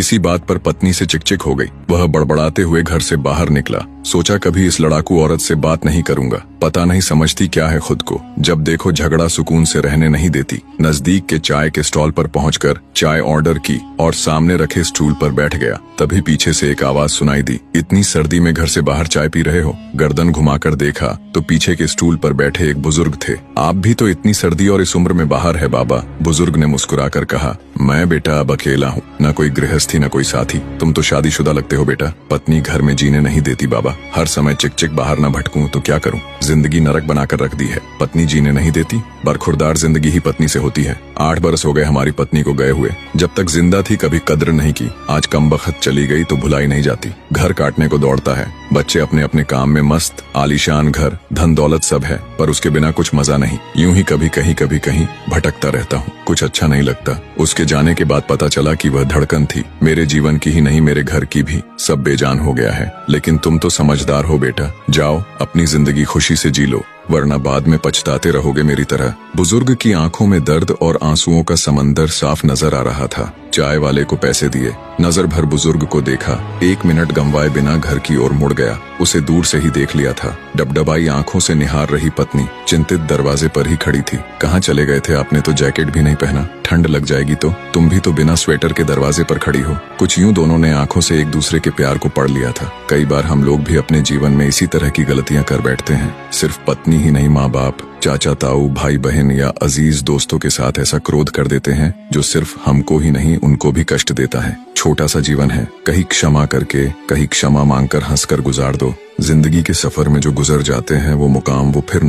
किसी बात पर पत्नी से चिकचिक हो गई। वह बड़बड़ाते हुए घर से बाहर निकला। सोचा कभी इस लड़ाकू औरत से बात नहीं करूंगा, पता नहीं समझती क्या है खुद को। जब देखो झगड़ा सुकून से रहने नहीं देती। नजदीक के चाय के स्टॉल पर पहुंचकर चाय ऑर्डर की और सामने रखे स्टूल पर बैठ गया। तभी पीछे से एक आवाज सुनाई दी, इतनी सर्दी में घर से बाहर चाय पी रहे हो? गर्दन घुमाकर देखा तो पीछे के स्टूल पर बैठे एक बुजुर्ग थे। आप भी तो इतनी सर्दी और इस उम्र में बाहर है बाबा, बुजुर्ग ने मुस्कुराकर कहा। मैं बेटा अब अकेला हूँ, न कोई गृहस्थी न कोई साथी। तुम तो शादीशुदा लगते हो बेटा। पत्नी घर में जीने नहीं देती बाबा, हर समय चिक बाहर न भटकूं तो क्या करूं? जिंदगी नरक बनाकर रख दी है। पत्नी जीने नहीं देती, बरखुरदार जिंदगी ही पत्नी से होती है। 8 बरस हो गए हमारी पत्नी को गए हुए। जब तक जिंदा थी कभी कद्र नहीं की, आज कम बखत चली गई तो भुलाई नहीं जाती। घर काटने को दौड़ता है, बच्चे अपने अपने काम में मस्त, आलीशान घर, धन दौलत सब है, पर उसके बिना कुछ मजा नहीं। यूं ही कभी कहीं भटकता रहता हूँ, कुछ अच्छा नहीं लगता। उसके जाने के बाद पता चला कि वह धड़कन थी, मेरे जीवन की ही नहीं मेरे घर की भी। सब बेजान हो गया है, लेकिन तुम तो समझदार हो बेटा। जाओ अपनी जिंदगी खुशी से जी लो, वरना बाद में पछताते रहोगे मेरी तरह। बुजुर्ग की आंखों में दर्द और आंसुओं का समंदर साफ नजर आ रहा था। चाय वाले को पैसे दिए, नजर भर बुजुर्ग को देखा। 1 मिनट गंवाए बिना घर की ओर मुड़ गया। उसे दूर से ही देख लिया था। डबडबाई आंखों से निहार रही पत्नी चिंतित दरवाजे पर ही खड़ी थी। कहाँ चले गए थे? आपने तो जैकेट भी नहीं पहना, ठंड लग जाएगी तो। तुम भी तो बिना स्वेटर के दरवाजे पर खड़ी हो। कुछ यूं दोनों ने आंखों से एक दूसरे के प्यार को पढ़ लिया था। कई बार हम लोग भी अपने जीवन में इसी तरह की गलतियां कर बैठते हैं। सिर्फ पत्नी ही नहीं, माँ बाप, चाचा ताऊ, भाई बहन या अजीज दोस्तों के साथ ऐसा क्रोध कर देते हैं जो सिर्फ हमको ही नहीं उनको भी कष्ट देता है। छोटा सा जीवन है, कहीं क्षमा करके, कहीं क्षमा मांगकर हंसकर गुजार दो। जिंदगी के सफर में जो गुजर जाते हैं वो मुकाम वो फिर